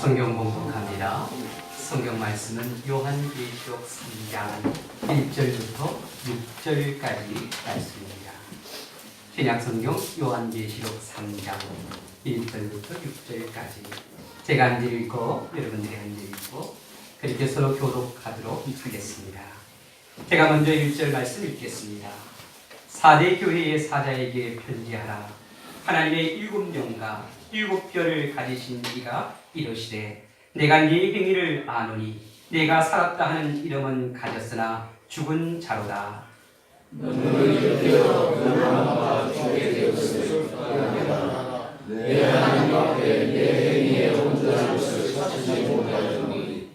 성경 봉독합니다. 성경 말씀은 요한계시록 3장 1절부터 6절까지 말씀입니다. 신약성경 요한계시록 3장 1절부터 6절까지 제가 한 절 읽고 여러분들이 한 절 읽고 그렇게 서로 교독하도록 하겠습니다. 제가 먼저 1절 말씀 읽겠습니다. 4대 교회의 사자에게 편지하라. 하나님의 7명과 7뼈를 가지신 이가 이르시되 내가 네 행위를 아노니 내가 살았다 하는 이름은 가졌으나 죽은 자로다. 너는 일깨어 너무나 주게 되었을 것이라. 내 하나님 앞에 내 행위의 온전한 것을 찾지 못하였노니.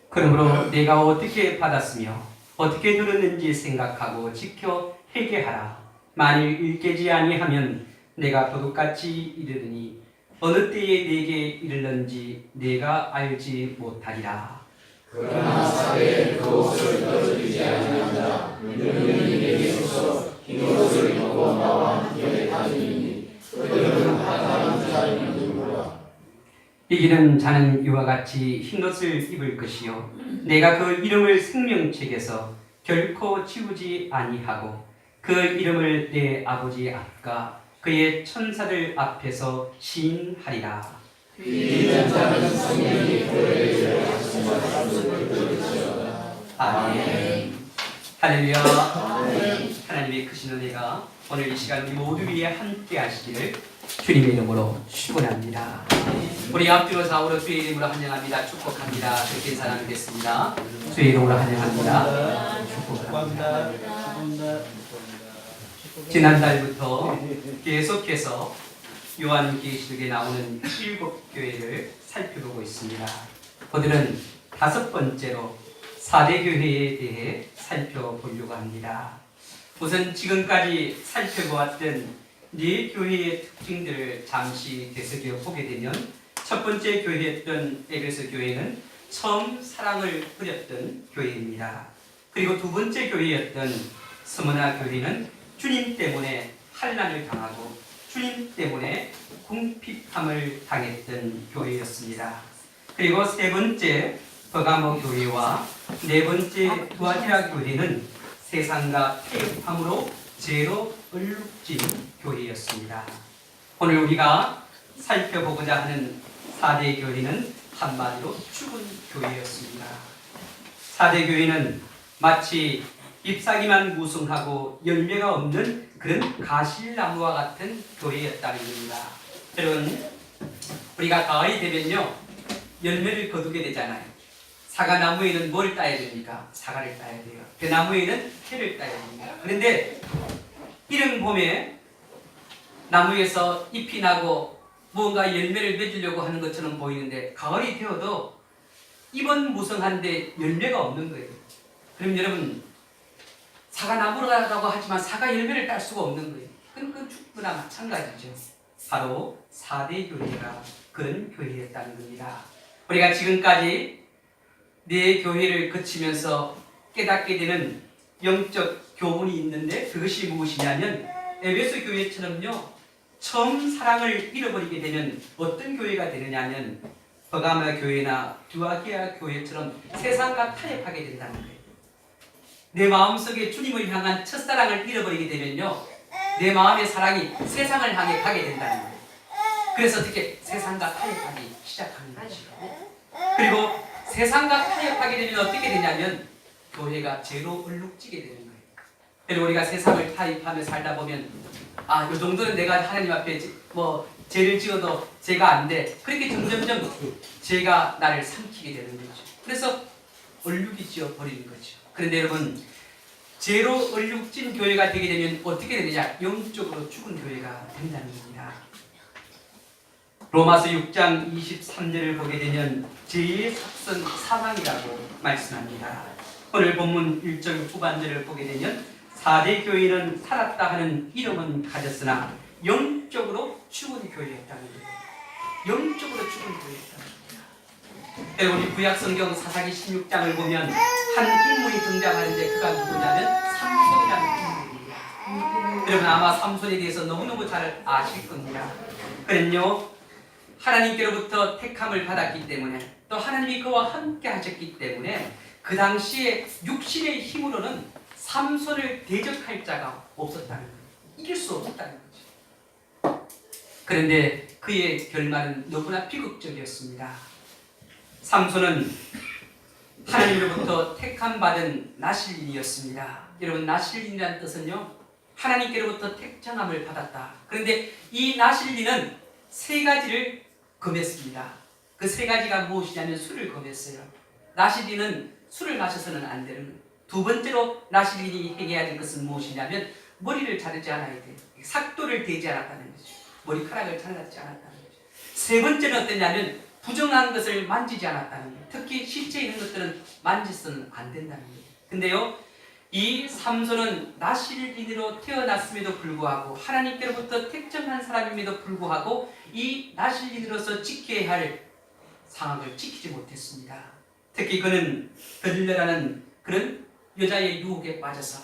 그러므로 내가 어떻게 받았으며 어떻게 들었는지 생각하고 지켜 회개하라. 만일 일깨지 아니하면 내가 도둑같이 이르르니 어느 때에 내게 이르는지 내가 알지 못하리라. 그러나 사대에 그 옷을 떨어뜨리지 아니한다. 너는 내게 있어서 흰 옷을 입고 나와 함께 다니니 그들은 하나님 자리는 누구라. 이기는 자는 이와 같이 흰옷을 입을 것이요 내가 그 이름을 생명책에서 결코 지우지 아니하고 그 이름을 내 아버지 앞과 그의 천사들 앞에서 시인하리라. 이기는 자는 성령이 그에게 말씀하시는 것이다. 아멘. 할렐루야. 아멘. 하나님의 크신 은혜가 오늘 이 시간 우리 모두 위에 함께 하시기를 주님의 이름으로 축원합니다. 우리 앞뒤로 좌우로 주의 이름으로 환영합니다. 축복합니다. 그렇게 인사나누겠습니다. 주의 이름으로 환영합니다. 축복합니다. 지난달부터 계속해서 요한계시록에 나오는 7교회를 살펴보고 있습니다. 오늘은 5번째로 4대 교회에 대해 살펴보려고 합니다. 우선 지금까지 살펴보았던 4교회의 특징들을 잠시 되새겨 보게 되면 첫 번째 교회였던 에베소 교회는 처음 사랑을 그렸던 교회입니다. 그리고 두 번째 교회였던 스무나 교회는 주님 때문에 환난을 당하고 주님 때문에 궁핍함을 당했던 교회였습니다. 그리고 세 번째 버가모 교회와 네 번째 두아디라 교회는 세상과 타협함으로 죄로 얼룩진 교회였습니다. 오늘 우리가 살펴보고자 하는 4대 교회는 한마디로 죽은 교회였습니다. 4대 교회는 마치 잎사귀만 무성하고 열매가 없는 그런 가실나무와 같은 교회였다는 겁니다. 여러분, 우리가 가을이 되면요 열매를 거두게 되잖아요. 사과나무에는 뭘 따야 됩니까? 사과를 따야 돼요. 배나무에는 해를 따야 됩니다. 그런데 이른 봄에 나무에서 잎이 나고 뭔가 열매를 맺으려고 하는 것처럼 보이는데 가을이 되어도 잎은 무성한데 열매가 없는 거예요. 그럼 여러분, 사과나무라고 하지만 사과 열매를 딸 수가 없는 거예요. 그건 죽거나 마찬가지죠. 바로 4대 교회가 그런 교회였다는 겁니다. 우리가 지금까지 네 교회를 거치면서 깨닫게 되는 영적 교훈이 있는데 그것이 무엇이냐면 에베소 교회처럼요 처음 사랑을 잃어버리게 되면 어떤 교회가 되느냐면 버가모 교회나 두아디라 교회처럼 세상과 타협하게 된다는 거예요. 내 마음속에 주님을 향한 첫사랑을 잃어버리게 되면요 내 마음의 사랑이 세상을 향해 가게 된다는 거예요. 그래서 어떻게 세상과 타협하기 시작하는 거죠. 그리고 세상과 타협하게 되면 어떻게 되냐면 교회가 죄로 얼룩지게 되는 거예요. 그리고 우리가 세상을 타협하며 살다 보면 이 정도는 내가 하나님 앞에 죄를 지어도 죄가 안 돼. 그렇게 점점점 죄가 나를 삼키게 되는 거죠. 그래서 얼룩이 지어 버리는 거죠. 그런데 여러분, 죄로 얼룩진 교회가 되게 되면 어떻게 되느냐? 영적으로 죽은 교회가 된다는 겁니다. 로마서 6장 23절을 보게 되면 죄의 삭선 사망이라고 말씀합니다. 오늘 본문 1절 후반절을 보게 되면 4대 교회는 살았다 하는 이름은 가졌으나 영적으로 죽은 교회였다는 거예요. 영적으로 죽은 교회였다는 겁니다. 우리 구약성경 사사기 16장을 보면 한 인물이 등장하는데 그가 누구냐면 삼손이라는 인물입니다. 여러분 아마 삼손에 대해서 너무너무 잘 아실 겁니다. 그는요 하나님께로부터 택함을 받았기 때문에 또 하나님이 그와 함께 하셨기 때문에 그 당시에 육신의 힘으로는 삼손을 대적할 자가 없었다는 거예요. 이길 수 없었다는 거죠. 그런데 그의 결말은 너무나 비극적이었습니다. 삼손은 하나님으로부터 택함받은 나실인이었습니다. 여러분, 나실인이라는 뜻은요, 하나님께로부터 택정함을 받았다. 그런데 이 나실인은 세 가지를 금했습니다. 그 세 가지가 무엇이냐면 술을 금했어요. 나실인은 술을 마셔서는 안 되는 거예요. 두 번째로 나실인이 행해야 될 것은 무엇이냐면 머리를 자르지 않아야 돼요. 삭도를 대지 않았다는 거죠. 머리카락을 잘랐지 않았다는 거죠. 세 번째는 어떠냐면 부정한 것을 만지지 않았다는 거예요. 특히 시체에 있는 것들은 만져서는 안 된다는 거예요. 근데요, 이 삼손은 나실인으로 태어났음에도 불구하고 하나님께로부터 택정한 사람임에도 불구하고 이 나실인으로서 지켜야 할 상황을 지키지 못했습니다. 특히 그는 들려라는 그런 여자의 유혹에 빠져서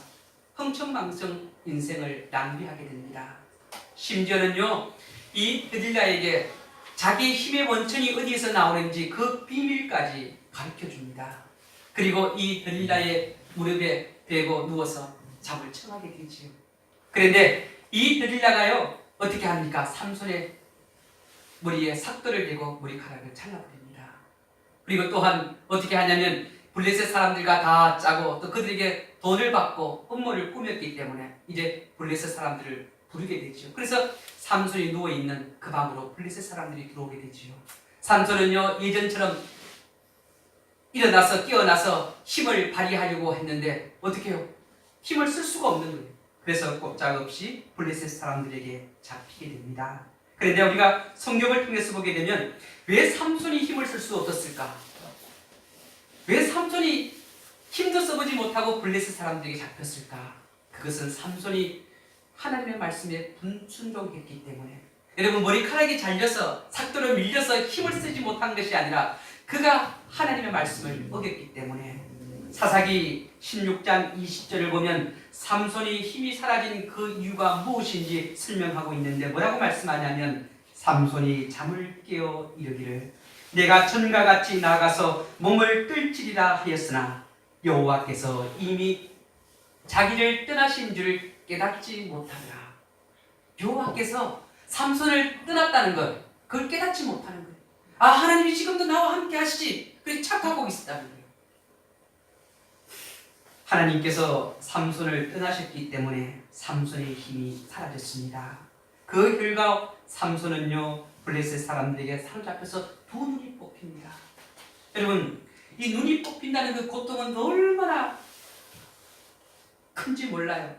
흥청망청 인생을 낭비하게 됩니다. 심지어는요, 이 드릴라에게 자기 힘의 원천이 어디에서 나오는지 그 비밀까지 가르쳐줍니다. 그리고 이 드릴라의 무릎에 베고 누워서 잠을 청하게 되지요. 그런데 이 드릴라가요, 어떻게 합니까? 삼손의 머리에 삭도를 대고 머리카락을 잘라버립니다. 그리고 또한 어떻게 하냐면 블레셋 사람들과 다 짜고 또 그들에게 돈을 받고 음모를 꾸몄기 때문에 이제 블레셋 사람들을 부르게 되죠. 그래서 삼손이 누워있는 그 방으로 블레셋 사람들이 들어오게 되지요. 삼손은요, 예전처럼 일어나서 깨어나서 힘을 발휘하려고 했는데 어떻게 해요? 힘을 쓸 수가 없는 거예요. 그래서 꼼짝없이 블레셋 사람들에게 잡히게 됩니다. 그런데 우리가 성경을 통해서 보게 되면 왜 삼손이 힘을 쓸 수 없었을까? 왜 삼손이 힘도 써보지 못하고 블레셋 사람들에게 잡혔을까? 그것은 삼손이 하나님의 말씀에 불순종했기 때문에, 여러분, 머리카락이 잘려서 삭도로 밀려서 힘을 쓰지 못한 것이 아니라 그가 하나님의 말씀을 어겼기 때문에, 사사기 16장 20절을 보면 삼손이 힘이 사라진 그 이유가 무엇인지 설명하고 있는데 뭐라고 말씀하냐면, 삼손이 잠을 깨어 이르기를 내가 전과 같이 나가서 몸을 뜰지리라 하였으나 여호와께서 이미 자기를 떠나신 줄을 깨닫지 못하더라. 여호와께서 삼손을 떠났다는 것, 그걸 깨닫지 못하는 거예요. 아, 하나님이 지금도 나와 함께 하시지, 그렇게 착각하고 있었다는 거예요. 하나님께서 삼손을 떠나셨기 때문에 삼손의 힘이 사라졌습니다. 그 결과 삼손은요, 블레셋 사람들에게 사로잡혀서 두 눈이 뽑힙니다. 여러분, 이 눈이 뽑힌다는 그 고통은 얼마나 큰지 몰라요.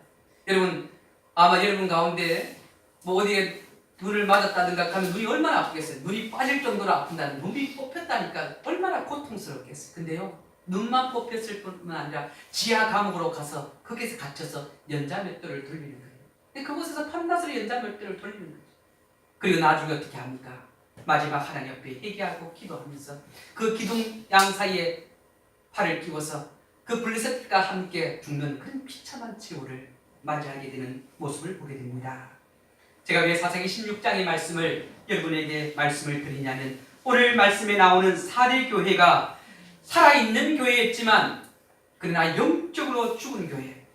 여러분, 아마 여러분 가운데 뭐 어디에 눈을 맞았다든가 하면 눈이 얼마나 아프겠어요. 눈이 빠질 정도로 아픈다는, 눈이 뽑혔다니까 얼마나 고통스럽겠어요. 근데요, 눈만 뽑혔을 뿐만 아니라 지하 감옥으로 가서 거기서 갇혀서 연자 몇 돌을 돌리는 거예요. 근데 그곳에서 판단으로 연자 몇 돌을 돌리는 거예요. 그리고 나중에 어떻게 합니까? 마지막 하나님 옆에 회개하고 기도하면서 그 기둥 양 사이에 팔을 끼워서 그 블레셋과 함께 죽는 그 비참한 최후를 맞이하게 되는 모습을 보게 됩니다. 제가 왜 사사기 16장의 말씀을 여러분에게 말씀을 드리냐면, 오늘 말씀에 나오는 4대 교회가 살아있는 교회였지만 그러나 영적으로 죽은 교회,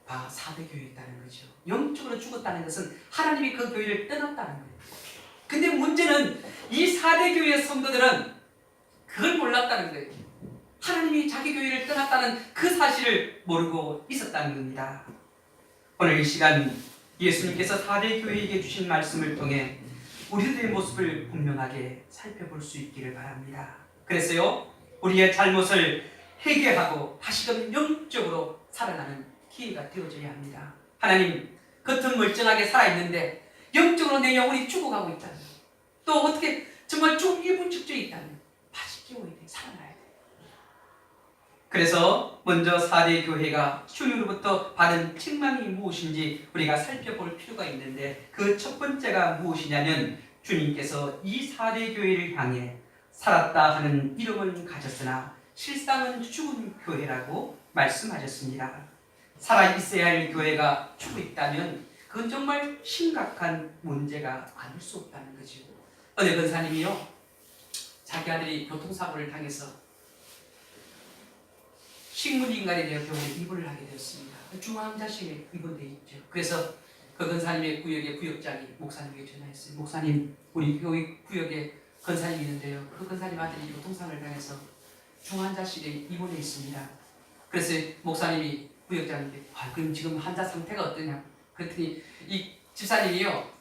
4대 교회였다는 거죠. 영적으로 죽었다는 것은 하나님이 그 교회를 떠났다는 거예요. 근데 문제는 이 4대 교회의 성도들은 그걸 몰랐다는 거예요. 하나님이 자기 교회를 떠났다는 그 사실을 모르고 있었다는 겁니다. 오늘 이 시간 예수님께서 4대 교회에게 주신 말씀을 통해 우리들의 모습을 분명하게 살펴볼 수 있기를 바랍니다. 그래서요, 우리의 잘못을 회개하고 다시금 영적으로 살아나는 기회가 되어져야 합니다. 하나님, 겉은 멀쩡하게 살아있는데 영적으로 내 영혼이 죽어가고 있다는, 또 어떻게 정말 죽음 1분 직전에 있다는, 다시 깨워야 돼, 살아나야 돼. 그래서 먼저 4대 교회가 주님으로부터 받은 책망이 무엇인지 우리가 살펴볼 필요가 있는데, 그 첫 번째가 무엇이냐면, 주님께서 이 4대 교회를 향해 살았다 하는 이름은 가졌으나 실상은 죽은 교회라고 말씀하셨습니다. 살아있어야 할 교회가 죽어 있다면 그건 정말 심각한 문제가 아닐 수 없다는 거죠. 어느 권사님이요, 자기 아들이 교통사고를 당해서 식물인간이 되어 병원에 입원을 하게 되었습니다. 중환자실에 입원되어 있죠. 그래서 그 권사님의 구역의 구역장이 목사님에게 전화했어요. 목사님, 우리 교회 구역에 권사님이 있는데요, 그 권사님 아들이 교통사고를 당해서 중환자실에 입원해 있습니다. 그래서 목사님이 구역장님께 그럼 지금 환자 상태가 어떠냐? 그랬더니 이 집사님이요,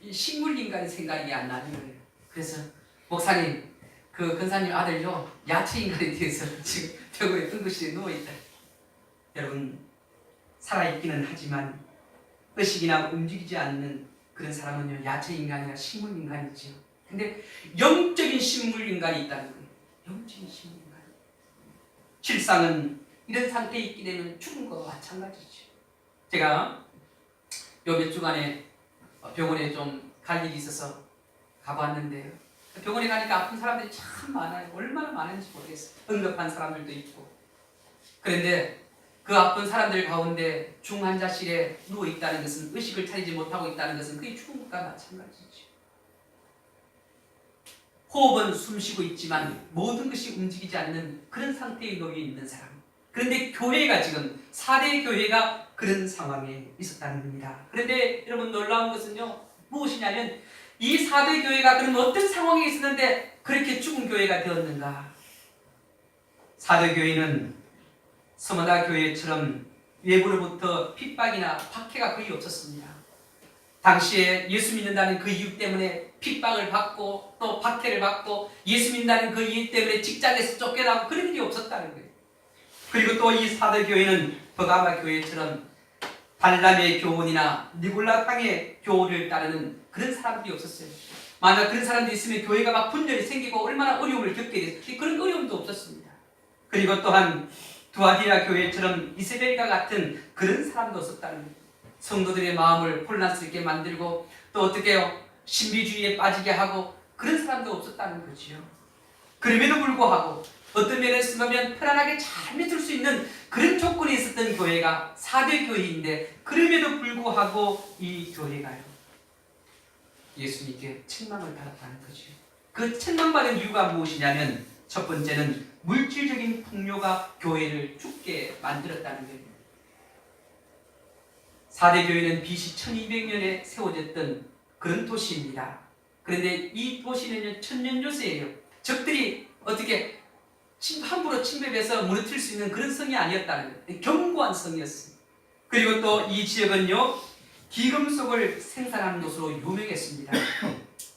이 식물인간의 생각이 안 나는 거예요. 그래서 목사님, 그 권사님 아들요, 야채인간에 대해서 지금 병원에 응급실에 누워있다. 여러분, 살아있기는 하지만 의식이나 움직이지 않는 그런 사람은요, 야채인간이나 식물인간이지요. 근데 영적인 식물인간이 있다는 거예요. 영적인 식물인간. 실상은 이런 상태에 있게 되면 죽은 것과 마찬가지죠. 제가 요 몇 주간에 병원에 좀 갈 일이 있어서 가봤는데요, 병원에 가니까 아픈 사람들이 참 많아요. 얼마나 많은지 모르겠어요. 응급한 사람들도 있고. 그런데 그 아픈 사람들 가운데 중환자실에 누워 있다는 것은, 의식을 차리지 못하고 있다는 것은 그게 죽은 것과 마찬가지죠. 호흡은 숨쉬고 있지만 모든 것이 움직이지 않는 그런 상태에 놓여 있는 사람. 그런데 교회가 지금 4대 교회가 그런 상황에 있었다는 겁니다. 그런데 여러분, 놀라운 것은요, 무엇이냐면 이 4대 교회가 그럼 어떤 상황에 있었는데 그렇게 죽은 교회가 되었는가? 4대 교회는 서머다 교회처럼 외부로부터 핍박이나 박해가 거의 없었습니다. 당시에 예수 믿는다는 그 이유 때문에 핍박을 받고 또 박해를 받고, 예수 믿는다는 그 이유 때문에 직장에서 쫓겨나고 그런 일이 없었다는 거예요. 그리고 또 이 4대 교회는 버가바 교회처럼 발람의 교훈이나 니골라탕의 교훈을 따르는 그런 사람들이 없었어요. 만약 그런 사람들이 있으면 교회가 막 분열이 생기고 얼마나 어려움을 겪게 됐어요. 그런 어려움도 없었습니다. 그리고 또한 두아디라 교회처럼 이세벨과 같은 그런 사람도 없었다는 거예요. 성도들의 마음을 혼란스럽게 만들고 또 어떻게 해요? 신비주의에 빠지게 하고 그런 사람도 없었다는 거지요. 그럼에도 불구하고 어떤 면에서 보면 편안하게 잘 믿을 수 있는 그런 조건이 있었던 교회가 4대 교회인데, 그럼에도 불구하고 이 교회가요, 예수님께 책망을 받았다는 거죠. 그 책망받은 이유가 무엇이냐면, 첫 번째는 물질적인 풍요가 교회를 죽게 만들었다는 거예요. 4대 교회는 BC 1200년에 세워졌던 그런 도시입니다. 그런데 이 도시는 천년요새예요. 적들이 어떻게 함부로 침입해서 무너뜨릴 수 있는 그런 성이 아니었다는 거예요. 견고한 성이었습니다. 그리고 또 이 지역은요, 기금속을 생산하는 곳으로 유명했습니다.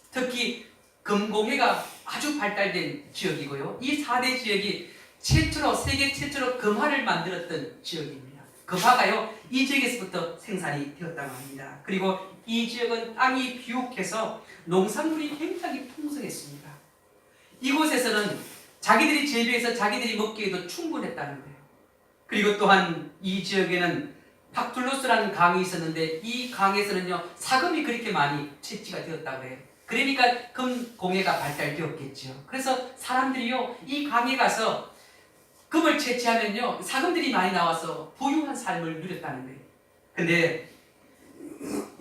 특히 금공예가 아주 발달된 지역이고요, 이 4대 지역이 세계 최초로 금화를 만들었던 지역입니다. 금화가요, 이 지역에서부터 생산이 되었다고 합니다. 그리고 이 지역은 땅이 비옥해서 농산물이 굉장히 풍성했습니다. 이곳에서는 자기들이 재배해서 자기들이 먹기에도 충분했다는 거예요. 그리고 또한 이 지역에는 팍툴로스라는 강이 있었는데, 이 강에서는요, 사금이 그렇게 많이 채취가 되었다고 해요. 그러니까 금공예가 발달되었겠죠. 그래서 사람들이요, 이 강에 가서 금을 채취하면요, 사금들이 많이 나와서 부유한 삶을 누렸다는 거예요. 근데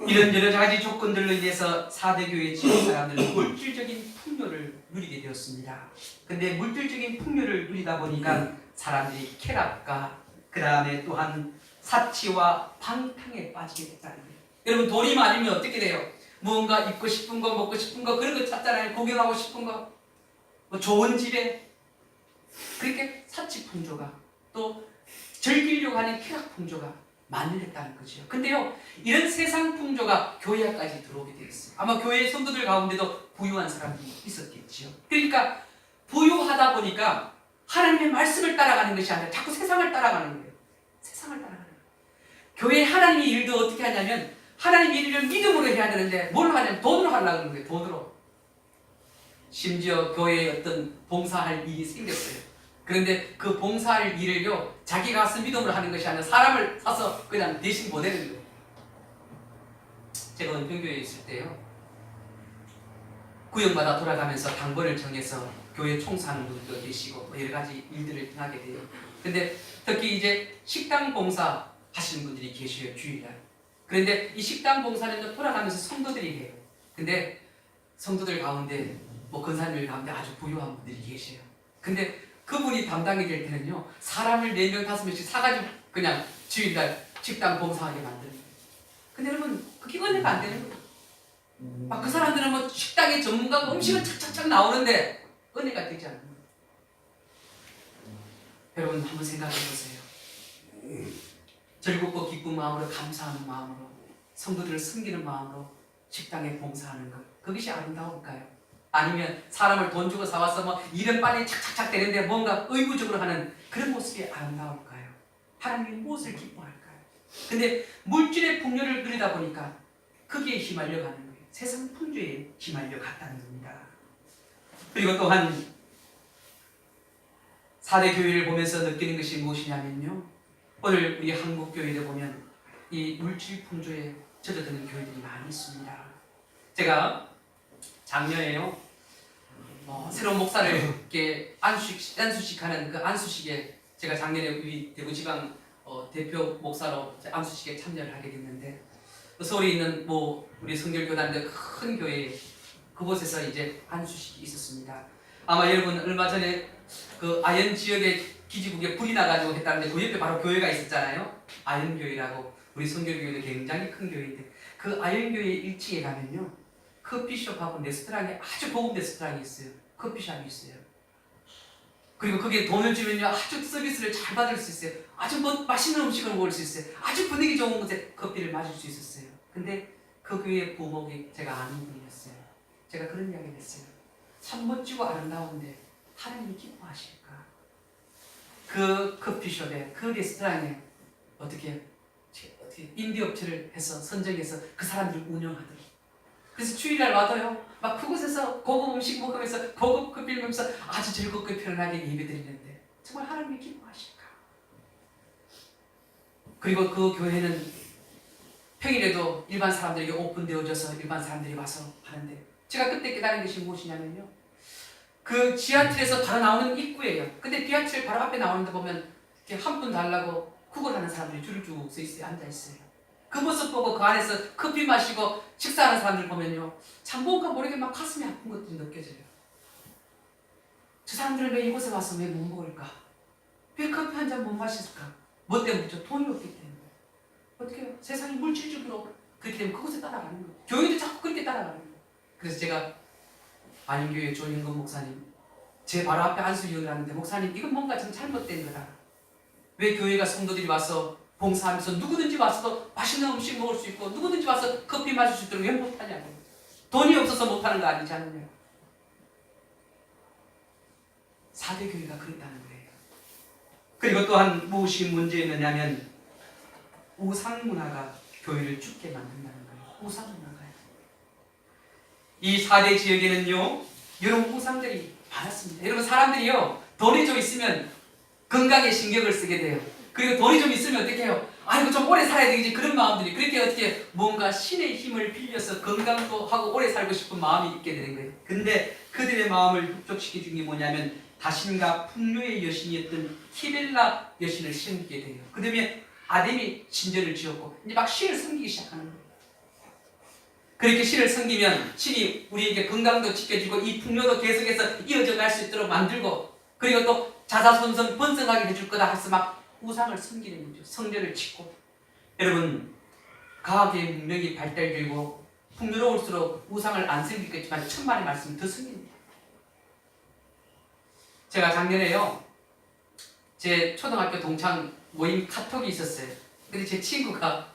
이런 여러 가지 조건들로 인해서 4대 교회 지역 사람들은 물질적인 풍요를 누리게 되었습니다. 근데 물질적인 풍요를 누리다 보니까 사람들이 쾌락과 그 다음에 또한 사치와 방탕에 빠지게 됐다는 거예요. 여러분, 돈이 많으면 어떻게 돼요? 무언가 입고 싶은 거, 먹고 싶은 거, 그런 거 찾잖아요. 구경하고 싶은 거, 뭐 좋은 집에. 그렇게 사치 풍조가, 또 즐기려고 하는 쾌락 풍조가 만들었다는 거죠. 근데요, 이런 세상 풍조가 교회까지 들어오게 되었어요. 아마 교회 성도들 가운데도 부유한 사람들이 있었겠죠. 그러니까 부유하다 보니까 하나님의 말씀을 따라가는 것이 아니라 자꾸 세상을 따라가는 거예요. 세상을 따라가는 거예요. 교회 하나님의 일도 어떻게 하냐면, 하나님의 일을 믿음으로 해야 되는데 뭘 하냐면 돈으로 하려고 하는 거예요. 돈으로. 심지어 교회에 어떤 봉사할 일이 생겼어요. 그런데 그 봉사할 일을요, 자기가 가서 믿음으로 하는 것이 아니라 사람을 사서 그냥 대신 보내는 거예요. 제가 은평교회에 있을 때요, 구역마다 돌아가면서 당번을 정해서 교회 총사하는 분들도 계시고 여러 가지 일들을 하게 돼요. 근데 특히 이제 식당 봉사 하시는 분들이 계셔요, 주일날. 그런데 이 식당 봉사는 돌아가면서 성도들이 해요. 근데 성도들 가운데 뭐 근사님들 가운데 아주 부유한 분들이 계세요. 근데 그분이 담당이 될 때는요, 사람을 4명, 5명씩 사가지고 그냥 주일날 식당 봉사하게 만드는 거예요. 근데 여러분, 그게 은혜가 안 되는 거예요. 막 그 사람들은 뭐 식당의 전문가고 음식은 착착착 나오는데 은혜가 되지 않는 거예요. 여러분, 한번 생각해 보세요. 즐겁고 기쁜 마음으로, 감사하는 마음으로, 성도들을 섬기는 마음으로 식당에 봉사하는 것, 그것이 아름다울까요? 아니면 사람을 돈 주고 사와서 뭐 일은 빨리 착착착 되는데 뭔가 의무적으로 하는 그런 모습이 아름다울까요? 하나님이 무엇을 기뻐할까요? 근데 물질의 풍요를 누리다 보니까 거기에 휘말려 가는 거예요. 세상 풍조에 휘말려 갔다는 겁니다. 그리고 또한 4대 교회를 보면서 느끼는 것이 무엇이냐면요, 오늘 우리 한국 교회를 보면 이 물질 풍조에 젖어드는 교회들이 많이 있습니다. 제가 작년에요, 새로운 목사를 이렇게 안수식하는 그 안수식에 제가 작년에 우리 대구지방 대표 목사로 안수식에 참여를 하게 됐는데, 서울에 있는 우리 성결교단들 큰 교회 그곳에서 이제 안수식이 있었습니다. 아마 여러분 얼마 전에 그 아현 지역의 기지국에 불이 나가지고 했다는데 그 옆에 바로 교회가 있었잖아요. 아현교회라고 우리 성결교회도 굉장히 큰 교회인데 그 아현교회 1층에 가면요, 커피숍하고 레스토랑이 아주 고급 레스토랑이 있어요. 커피숍이 있어요. 그리고 거기에 돈을 주면요, 아주 서비스를 잘 받을 수 있어요. 아주 맛있는 음식을 먹을 수 있어요. 아주 분위기 좋은 곳에 커피를 마실 수 있었어요. 근데 그 교회 부목이 제가 아는 분이었어요. 제가 그런 이야기를 했어요. 참 멋지고 아름다운데 하나님이 기뻐하실까? 그 커피숍에, 그 레스토랑에 어떻게 임대업체를 해서 선정해서 그 사람들을 운영하더니, 그래서 주일날 와도요, 막 그곳에서 고급 음식 먹으면서 고급 커피를 먹으면서 아주 즐겁고 편안하게 예배드리는데 정말 하나님이 기뻐하실까? 그리고 그 교회는 평일에도 일반 사람들에게 오픈되어져서 일반 사람들이 와서 하는데, 제가 그때 깨달은 것이 무엇이냐면요, 그 지하철에서 바로 나오는 입구예요. 근데 지하철 바로 앞에 나오는데 보면 이렇게 한 푼 달라고 구걸하는 사람들이 줄을 쭉 서 있어요. 앉아 있어요. 그 모습 보고 그 안에서 커피 마시고 식사하는 사람들 보면요, 참 뭔가 모르게 막 가슴이 아픈 것들이 느껴져요. 저 사람들은 왜 이곳에 와서 왜 못 먹을까? 왜 커피 한 잔 못 마실까? 뭐 때문이죠? 돈이 없기 때문에. 어떻게 해요? 세상이 물질적으로 그렇게 되면 그곳에 따라가는 거예요. 교회도 자꾸 그렇게 따라가는 거예요. 그래서 제가 안인교회 조인건 목사님, 제 바로 앞에 안수위원을 하는데, 목사님 이건 뭔가 좀 잘못된 거다. 왜 교회가 성도들이 와서 봉사하면서 누구든지 와서도 맛있는 음식 먹을 수 있고 누구든지 와서 커피 마실 수 있도록 왜 못하냐고. 돈이 없어서 못하는 거 아니지 않느냐. 4대 교회가 그랬다는 거예요. 그리고 또한 무엇이 문제였느냐면 우상 문화가 교회를 죽게 만든다는 거예요. 우상 문화가요. 이 4대 지역에는요, 여러분 우상들이 많았습니다. 여러분 사람들이요, 돈이 좀 있으면 건강에 신경을 쓰게 돼요. 그리고 돈이 좀 있으면 어떻게 해요? 아이고 좀 오래 살아야 되겠지, 그런 마음들이. 그렇게 어떻게 뭔가 신의 힘을 빌려서 건강도 하고 오래 살고 싶은 마음이 있게 되는 거예요. 근데 그들의 마음을 흡족시켜준 게 뭐냐면 다신과 풍요의 여신이었던 키벨라 여신을 섬기게 돼요. 그 다음에 아뎀이 신전을 지었고 이제 막 신을 섬기기 시작하는 거예요. 그렇게 신을 섬기면 신이 우리에게 건강도 지켜주고 이 풍요도 계속해서 이어져 갈 수 있도록 만들고, 그리고 또 자자손손 번성하게 해줄 거다 해서 막 우상을 섬기는 거죠. 성전을 짓고. 여러분, 과학의 문명이 발달되고 풍요로울수록 우상을 안 섬기겠지만 천만의 말씀을 더 섬깁니다. 제가 작년에요, 제 초등학교 동창 모임 카톡이 있었어요. 근데 제 친구가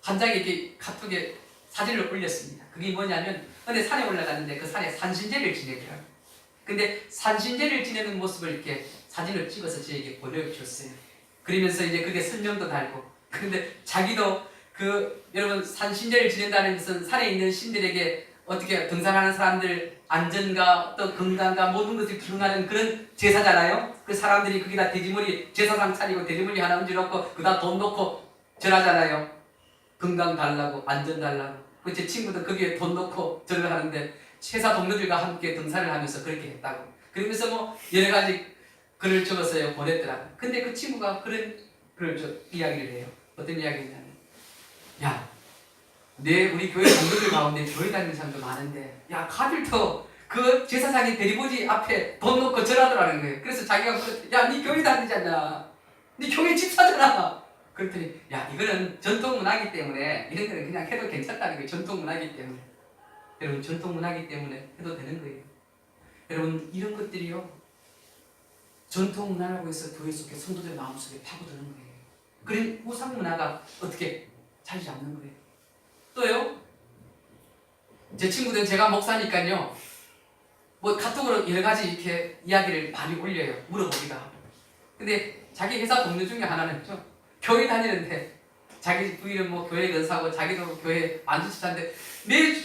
한 장에 이렇게 카톡에 사진을 올렸습니다. 그게 뭐냐면 어느 산에 올라갔는데 그 산에 산신제를 지내더라고요. 근데 산신제를 지내는 모습을 이렇게 사진을 찍어서 저에게 보내줬어요. 그러면서 이제 그게 설명도 달고, 근데 자기도 여러분 산신제를 지낸다는 것은 산에 있는 신들에게 어떻게 등산하는 사람들 안전과 또 건강과 모든 것을 기원하는 그런 제사잖아요. 그 사람들이 거기다 돼지머리 제사상 차리고 돼지머리 하나 얹어놓고 그다 돈 넣고 절하잖아요. 건강 달라고, 안전 달라고. 제 친구도 거기에 돈 넣고 절을 하는데 회사 동료들과 함께 등산을 하면서 그렇게 했다고. 그러면서 뭐 여러 가지 글을 적었어요. 보냈더라고요. 근데 그 친구가 그런 글을 이야기를 해요. 어떤 이야기냐면, 야, 우리 교회 성도들 가운데 교회 다니는 사람도 많은데, 야, 가들도 그 제사장이 대리보지 앞에 돈 놓고 절하더라는 거예요. 그래서 자기가 야, 니 교회 다니잖아. 니 교회 집사잖아. 그랬더니, 야, 이거는 전통 문화이기 때문에 이런 거는 그냥 해도 괜찮다는 거예요. 전통 문화이기 때문에. 여러분, 전통 문화이기 때문에 해도 되는 거예요. 여러분, 이런 것들이요, 전통 문화라고 해서 교회 속에 성도들 마음속에 파고드는 거예요. 그런 우상 문화가 어떻게 자리 잡는 거예요. 또요, 제 친구들은 제가 목사니까요, 뭐 카톡으로 여러 가지 이렇게 이야기를 많이 올려요. 물어보기도 하고. 근데 자기 회사 동료 중에 하나는 교회 다니는데 자기 부인은 뭐 교회 근사하고 자기도 교회 안주차인데 매일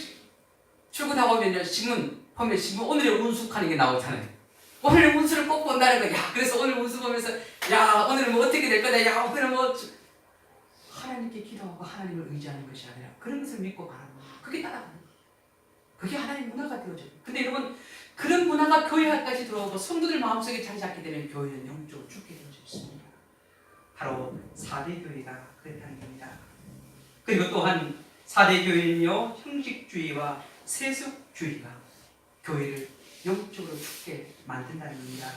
출근하고 오면요, 신문 보면 오늘의 운수하는 게 나오잖아요. 오늘 운수를 꼭 본다는 거야. 그래서 오늘 운수 보면서 야, 오늘은 뭐 어떻게 될 거다. 야, 오늘은 뭐 하나님께 기도하고 하나님을 의지하는 것이 아니라 그런 것을 믿고 가는 거예요. 그게 따라가는 거예요. 그게 하나님의 문화가 되어져요. 근데 여러분, 그런 문화가 교회까지 들어오고 성도들 마음속에 자리 잡게 되면 교회는 영적으로 죽게 되어져 있습니다. 바로 4대 교회가 그렇다는 겁니다. 그리고 또한 4대 교회는요, 형식주의와 세속주의가 교회를 영적으로 죽게 만든다는 겁니다.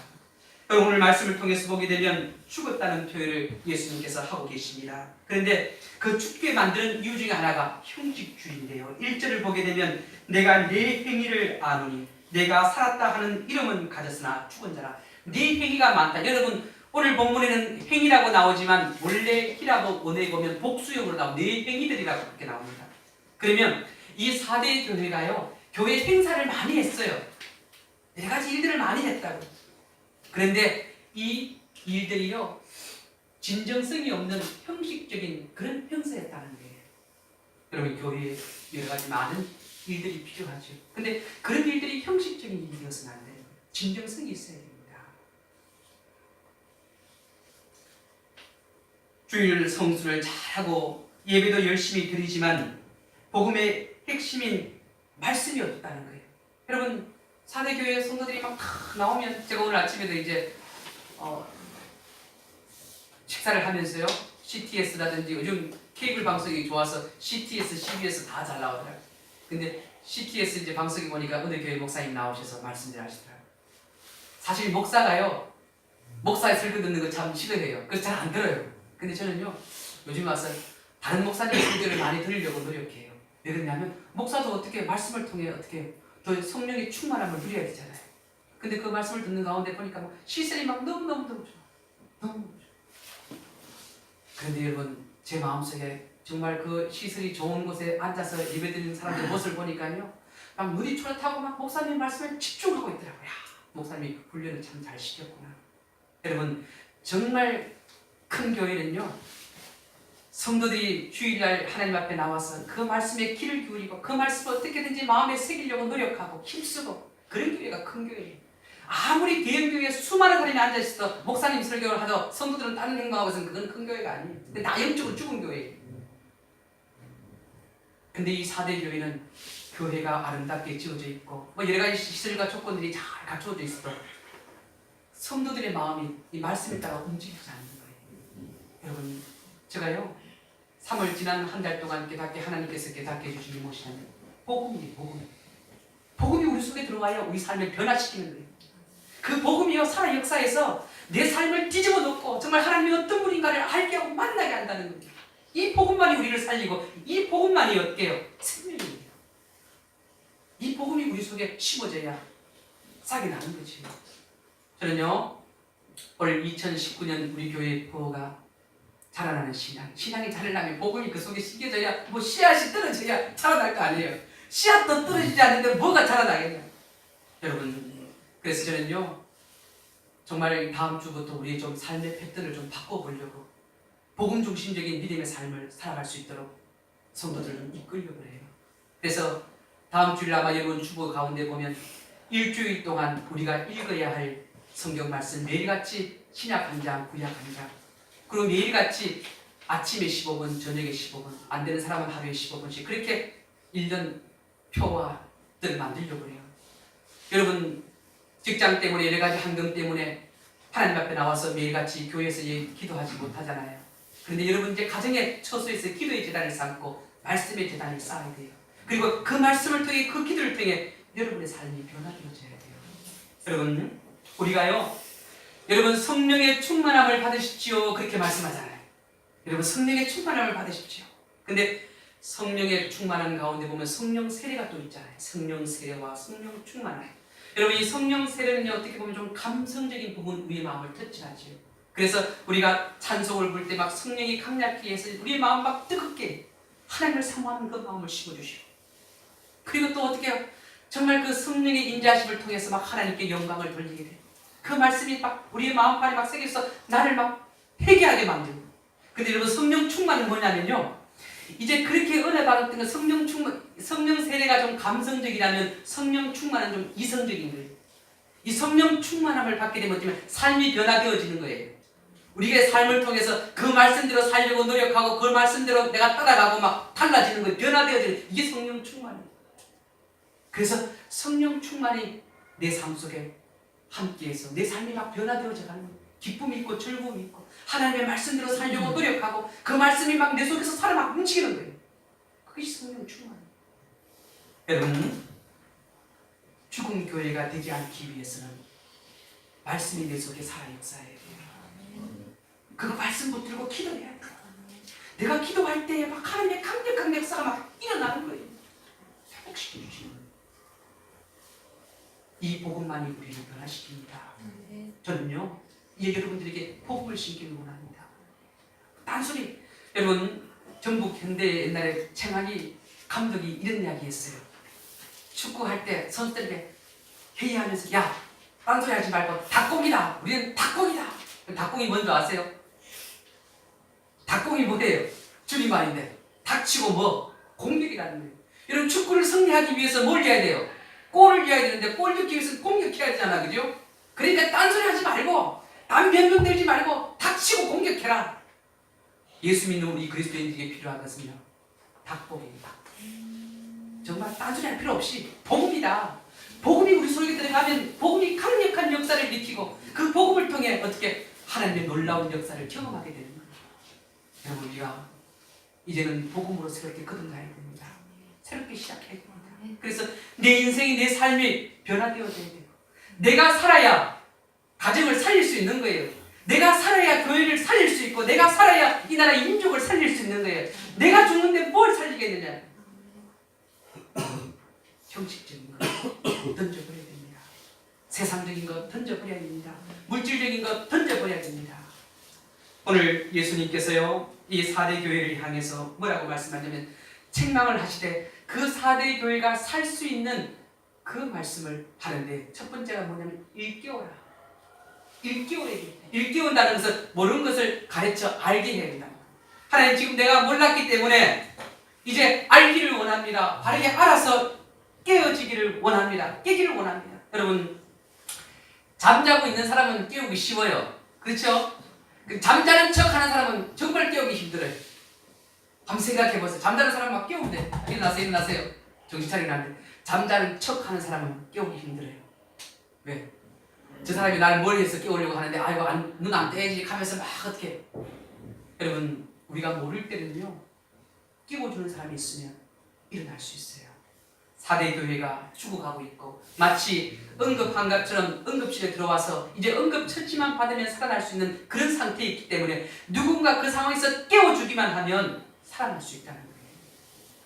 오늘 말씀을 통해서 보게 되면 죽었다는 표현을 예수님께서 하고 계십니다. 그런데 그 죽게 만드는 이유 중에 하나가 형식주의인데요. 1절을 보게 되면 내가 네 행위를 아노니 내가 살았다 하는 이름은 가졌으나 죽은 자라. 네 행위가 많다. 여러분, 오늘 본문에는 행위라고 나오지만 원래 히라보 원어에 보면 복수형으로 나오고 네 행위들이라고 그렇게 나옵니다. 그러면 이 4대 교회가요, 교회 행사를 많이 했어요. 여러 가지 일들을 많이 했다고. 그런데 이 일들이요, 진정성이 없는 형식적인 그런 행사였다는 거예요. 여러분, 교회에 여러 가지 많은 일들이 필요하죠. 근데 그런 일들이 형식적인 일이어서는 안 되는 거예요. 진정성이 있어야 됩니다. 주일 성수를 잘하고 예배도 열심히 드리지만 복음의 핵심인 말씀이 없다는 거예요. 여러분, 4대 교회 성도들이 막 다 나오면, 제가 오늘 아침에도 이제 식사를 하면서요, CTS라든지 요즘 케이블 방송이 좋아서 CTS, CBS 다 잘 나오더라고요. 근데 CTS 이제 방송에 보니까 어느 교회 목사님 나오셔서 말씀을 하시더라고요. 사실 목사가요, 목사의 설교 듣는 거 참 싫어해요. 그래서 잘 안 들어요. 근데 저는요, 요즘 와서 다른 목사님 설교를 많이 들으려고 노력해요. 왜 그러냐면 목사도 어떻게 말씀을 통해 어떻게 더 성령의 충만함을 누려야 되잖아요. 근데 그 말씀을 듣는 가운데 보니까 막 시설이 막 너무너무 좋아. 너무 좋아. 그런데 여러분, 제 마음속에 정말 그 시설이 좋은 곳에 앉아서 예배드리는 사람들 모습을 보니까요, 막 눈이 초록하고 막 목사님 말씀에 집중하고 있더라고요. 야, 목사님이 훈련을 참 잘 시켰구나. 여러분, 정말 큰 교회는요, 성도들이 주일날 하나님 앞에 나와서 그 말씀에 귀를 기울이고 그 말씀을 어떻게든지 마음에 새기려고 노력하고 힘쓰고, 그런 교회가 큰 교회예요. 아무리 대형교회에 수많은 사람이 앉아있어도 목사님 설교를 하도 성도들은 다른 행동하고 있으면 그건 큰 교회가 아니에요. 근데 다 영적으로 죽은 교회예요. 근데 이 4대 교회는 교회가 아름답게 지어져 있고 뭐 여러 가지 시설과 조건들이 잘 갖춰져 있어도 성도들의 마음이 이 말씀에 따라 움직이지 않는 거예요. 여러분, 제가요, 3월 지난 한 달 동안 깨닫게 하나님께서 깨닫게 해주신 게 무엇이냐면 복음이에요. 복음이 우리 속에 들어와야 우리 삶을 변화시키는 거예요. 그 복음이요, 살아 역사에서 내 삶을 뒤집어 놓고 정말 하나님이 어떤 분인가를 알게 하고 만나게 한다는 거예요. 이 복음만이 우리를 살리고 이 복음만이 어때요? 생명이에요. 이 복음이 우리 속에 심어져야 싹이 나는 거지. 저는요, 올 2019년 우리 교회 부호가 자라나는 신앙이 자라나면 복음이 그 속에 심겨져야, 뭐 씨앗이 떨어져야 자라날 거 아니에요. 씨앗도 떨어지지 않는데 뭐가 자라나겠냐. 여러분, 그래서 저는요, 정말 다음 주부터 우리의 좀 삶의 패턴을 좀 바꿔보려고 복음 중심적인 믿음의 삶을 살아갈 수 있도록 성도들을 이끌려고 해요. 그래서 다음 주일 아마 여러분 주보 가운데 보면 일주일 동안 우리가 읽어야 할 성경 말씀 매일같이 신약 한 장, 구약 한 장, 그리고 매일같이 아침에 15분, 저녁에 15분, 안 되는 사람은 하루에 15분씩 그렇게 1년 표화를 만들려고 해요. 여러분, 직장 때문에 여러 가지 환경 때문에 하나님 앞에 나와서 매일같이 교회에서 기도하지 못하잖아요. 그런데 여러분, 이제 가정의 처소에서 기도의 제단을 삼고 말씀의 재단을 쌓아야 돼요. 그리고 그 말씀을 통해 그 기도를 통해 여러분의 삶이 변화되어져야 돼요. 여러분 우리가요 여러분 성령의 충만함을 받으십시오 그렇게 말씀하잖아요. 여러분 성령의 충만함을 받으십시오. 근데 성령의 충만함 가운데 보면 성령 세례가 또 있잖아요. 성령 세례와 성령 충만함. 여러분 이 성령 세례는요 어떻게 보면 좀 감성적인 부분 우리의 마음을 터치하지요. 그래서 우리가 찬송을 부를 때 막 성령이 강력히 해서 우리의 마음 막 뜨겁게 하나님을 사모하는 그 마음을 심어주시고, 그리고 또 어떻게 해요? 정말 그 성령의 인자하심을 통해서 막 하나님께 영광을 돌리게 돼요. 그 말씀이 막 우리의 마음판에 막 새겨서 나를 막 회개하게 만들고. 근데 여러분 성령 충만은 뭐냐면요, 이제 그렇게 은혜 받았던 그 성령 충만, 성령 세례가 좀 감성적이라면 성령 충만은 좀 이성적인 거예요. 이 성령 충만함을 받게 되면 어쩌면 삶이 변화되어지는 거예요. 우리의 삶을 통해서 그 말씀대로 살려고 노력하고 그 말씀대로 내가 따라가고 막 달라지는 거예요. 변화되어지는, 이게 성령 충만이에요. 그래서 성령 충만이 내 삶 속에 함께해서 내 삶이 막 변화되어져 가는 거예요. 기쁨이 있고 즐거움이 있고 하나님의 말씀대로 살려고 노력하고 그 말씀이 막 내 속에서 살아 막 움직이는 거예요. 그것이 성령 충만이에요. 여러분 죽은 교회가 되지 않기 위해서는 말씀이 내 속에 살아 역사해야 돼요. 그 말씀 붙들고 기도해야 돼요. 내가 기도할 때 막 하나님의 강력한 역사가 막 일어나는 거예요. 회복시켜 주시는 거예요. 이 복음만이 우리를 변화시킵니다. 저는요 이제 여러분들에게 복음을 심기를 원합니다. 단순히 여러분 전북 현대 옛날에 최강희 감독이 이런 이야기 했어요. 축구할 때 선수들에게 회의하면서 야 딴소리 하지 말고 닭공이다. 우리는 닭공이다. 닭공이 뭔지 아세요? 닭공이 뭐예요? 줄임말인데 닥치고 뭐? 공격이라는 거예요. 여러분 축구를 승리하기 위해서 뭘 해야 돼요? 골을 해야 되는데 골 넣기 위해서 공격해야 되잖아, 그죠? 그러니까 딴소리 하지 말고 남 변명 들지 말고 닥치고 공격해라. 예수 믿는 우리 그리스도인들에게 필요한 것은요 닭복입니다. 정말 딴소리 할 필요 없이 복음이다. 복음이 우리 속에 들어가면 복음이 강력한 역사를 일으키고 그 복음을 통해 어떻게 하나님의 놀라운 역사를 경험하게 되는 거예요. 여러분 우리가 이제는 복음으로 새롭게 거듭나야 됩니다. 새롭게 시작해야 됩니다. 그래서 내 인생이 내 삶이 변화되어져야 돼요. 내가 살아야 가정을 살릴 수 있는 거예요. 내가 살아야 교회를 살릴 수 있고 내가 살아야 이 나라 민족을 살릴 수 있는 거예요. 내가 죽는데 뭘 살리겠느냐. 형식적인 것 던져버려야 됩니다. 세상적인 것 던져버려야 됩니다. 물질적인 것 던져버려야 됩니다. 오늘 예수님께서요 이 4대 교회를 향해서 뭐라고 말씀하냐면 책망을 하시되 그 4대 교회가 살 수 있는 그 말씀을 하는데 첫 번째가 뭐냐면 일깨워라. 일깨워야 돼. 일깨운다는 것은 모르는 것을 가르쳐 알게 해야 된다. 하나님 지금 내가 몰랐기 때문에 이제 알기를 원합니다. 바르게 알아서 깨어지기를 원합니다. 깨기를 원합니다. 여러분 잠자고 있는 사람은 깨우기 쉬워요. 그렇죠? 잠자는 척 하는 사람은 정말 깨우기 힘들어요. 한번 생각해보세요. 잠자는 사람 막 깨우는데 일어나세요 일어나세요 정신 차리라는데 잠자는 척 하는 사람은 깨우기 힘들어요. 왜? 저 사람이 나를 멀리해서 깨우려고 하는데 아이고 눈 안 떼지 하면서 막 어떻게. 여러분 우리가 모를 때는요 깨워주는 사람이 있으면 일어날 수 있어요. 4대 교회가 죽어가고 있고 마치 응급한 것처럼 응급실에 들어와서 이제 응급처치만 받으면 살아날 수 있는 그런 상태에 있기 때문에 누군가 그 상황에서 깨워주기만 하면 살아날 수 있다는 거예요.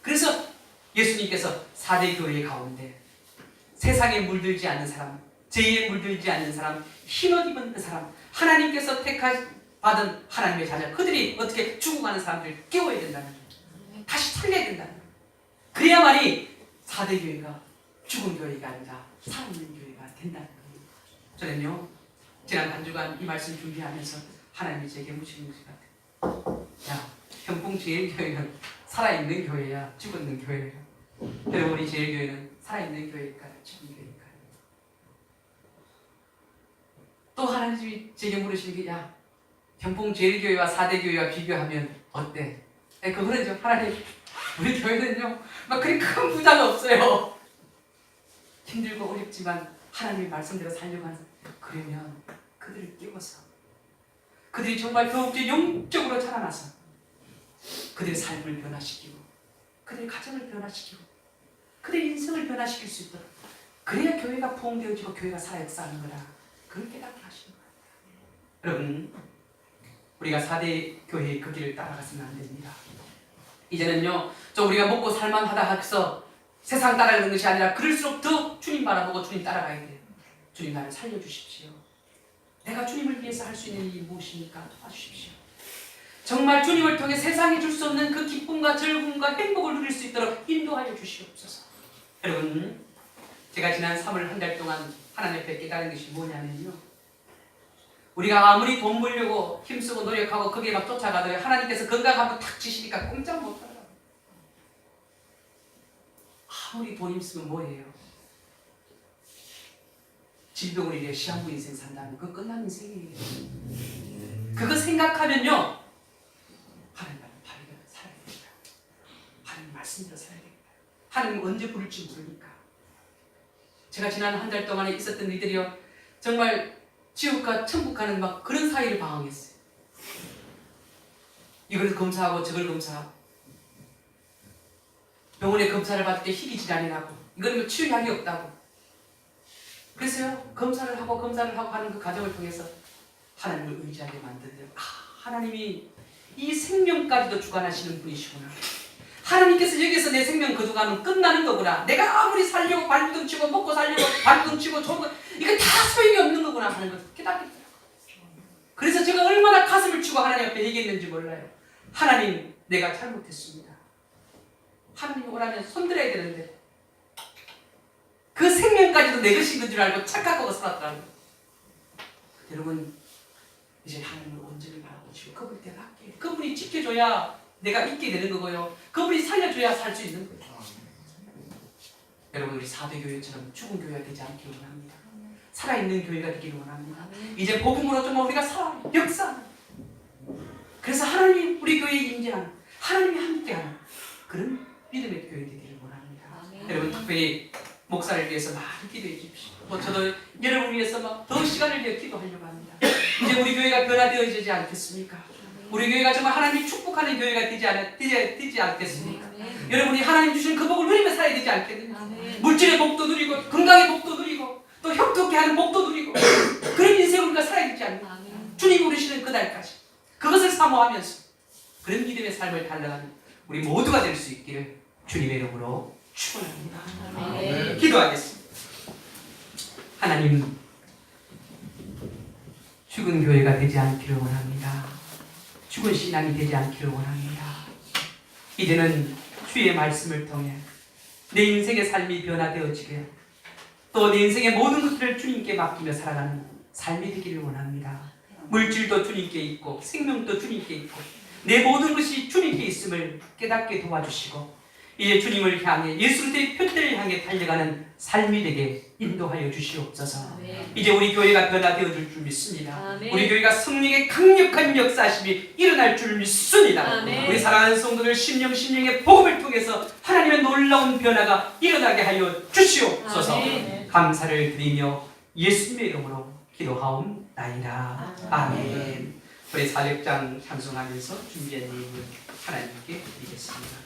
그래서 예수님께서 4대 교회 가운데 세상에 물들지 않는 사람, 죄에 물들지 않는 사람, 흰옷 입은 그 사람, 하나님께서 택하받은 하나님의 자녀, 그들이 어떻게 죽어가는 사람들을 깨워야 된다는 거예요. 다시 살려야 된다는 거예요. 그래야만이 4대 교회가 죽은 교회가 아니라 살아있는 교회가 된다는 거예요. 저는요 지난 한 주간 이 말씀 준비하면서 하나님이 제게 묻히는 것 같아요. 야, 현풍제일교회는 살아있는 교회야, 죽었는 교회야? 여러분이 제일교회는 살아있는 교회일까요, 죽은 교회일까요? 또 하나님이 제게 물으시는 게 야, 현풍제일교회와 4대 교회와 비교하면 어때? 그거는요 하나님 우리 교회는요 막 그리 큰 부자가 없어요. 힘들고 어렵지만 하나님의 말씀대로 살려고 하는. 그러면 그들을 깨워서 그들이 정말 더욱더 영적으로 자라나서 그들의 삶을 변화시키고 그들의 가정을 변화시키고 그들의 인생을 변화시킬 수 있도록, 그래야 교회가 부흥되어지고 교회가 살아 역사하는 거라, 그걸 깨닫게 하시는 거예요. 여러분, 우리가 4대 교회의 그 길을 따라가서는 안 됩니다. 이제는요, 좀 우리가 먹고 살만하다 해서 세상 따라가는 것이 아니라 그럴수록 더 주님 바라보고 주님 따라가야 돼요. 주님, 나를 살려주십시오. 내가 주님을 위해서 할 수 있는 일이 무엇입니까? 도와주십시오. 정말 주님을 통해 세상에 줄 수 없는 그 기쁨과 즐거움과 행복을 누릴 수 있도록 인도하여 주시옵소서. 여러분, 제가 지난 3월 한 달 동안 하나님 앞에 깨달은 것이 뭐냐면요, 우리가 아무리 돈 벌려고 힘쓰고 노력하고 거기에 막 쫓아가도 하나님께서 건강하고 탁 지시니까 꼼짝 못하더라고요. 아무리 돈 힘쓰면 뭐예요? 질병을 이래 시한부 인생 산다면 그거 끝난 인생이에요. 그거 생각하면요, 하나님 바르게 살아야 됩니다. 하나님 말씀대로 살아야 됩니다. 하나님 언제 부를지 모르니까. 제가 지난 한 달 동안에 있었던 이들이요, 정말 지옥과 천국 가는 막 그런 사이를 방황했어요. 이걸 검사하고 저걸 검사하고, 병원에 검사를 받을 때 희귀 질환이 나고, 이거는 뭐 치유약이 없다고. 그래서요, 검사를 하고 하는 그 과정을 통해서 하나님을 의지하게 만들어요. 하나님이 이 생명까지도 주관하시는 분이시구나. 하나님께서 여기서 내 생명 거두가면 끝나는 거구나. 내가 아무리 살려고 발부둥 치고 먹고 살려고 발부둥 치고 좋은 거, 이거 다 소용이 없는 거구나 하는 것을 깨닫겠더라고요. 그래서 제가 얼마나 가슴을 치고 하나님 앞에 얘기했는지 몰라요. 하나님, 내가 잘못했습니다. 하나님 오라면 손들어야 되는데 그 생명까지도 내 것인 건 줄 알고 착각하고 살았더라고요. 여러분, 이제 하나님을 온전히 바라보시고 그분을 대답할게요. 그분이 지켜줘야 내가 있게 되는 거고요, 그분이 살려줘야 살 수 있는 거예요. 여러분, 우리 4대 교회처럼 죽은 교회가 되지 않기를 원합니다. 살아있는 교회가 되기를 원합니다. 이제 복음으로 좀 우리가 살아 역사하는, 그래서 하나님 우리 교회에 임재하는, 하나님이 함께하는 그런 믿음의 교회 되기를 원합니다. 여러분, 특별히 목사를 위해서 많이 기도해 주십시오. 저도 여러분을 위해서 막 더 시간을 내어 기도하려고 합니다. 이제 우리 교회가 변화되어지지 않겠습니까? 우리 교회가 정말 하나님이 축복하는 교회가 되지 않겠습니까? 여러분이 하나님 주신 그 복을 누리며 살아야 되지 않겠느냐? 물질의 복도 누리고 건강의 복도 누리고 또 형통케 하는 복도 누리고 그런 인생을 우리가 살아야 되지 않나? 주님이 부르시는 그날까지 그것을 사모하면서 그런 믿음의 삶을 달려가는 우리 모두가 될 수 있기를 주님의 이름으로 축원합니다. 기도하겠습니다. 하나님, 죽은 교회가 되지 않기를 원합니다. 죽은 신앙이 되지 않기를 원합니다. 이제는 주의 말씀을 통해 내 인생의 삶이 변화되어지게, 또 내 인생의 모든 것들을 주님께 맡기며 살아가는 삶이 되기를 원합니다. 물질도 주님께 있고 생명도 주님께 있고 내 모든 것이 주님께 있음을 깨닫게 도와주시고, 이제 주님을 향해 예수 그리스도의 표대를 향해 달려가는 삶이 되게 인도하여 주시옵소서. 이제 우리 교회가 변화되어질 줄 믿습니다. 우리 교회가 성령의 강력한 역사심이 일어날 줄 믿습니다. 우리 사랑하는 성도들 심령의 복음을 통해서 하나님의 놀라운 변화가 일어나게 하여 주시옵소서. 감사를 드리며 예수님의 이름으로 기도하옵나이다. 아멘. 우리 사역장 찬송하면서 준비한 예물 하나님께 드리겠습니다.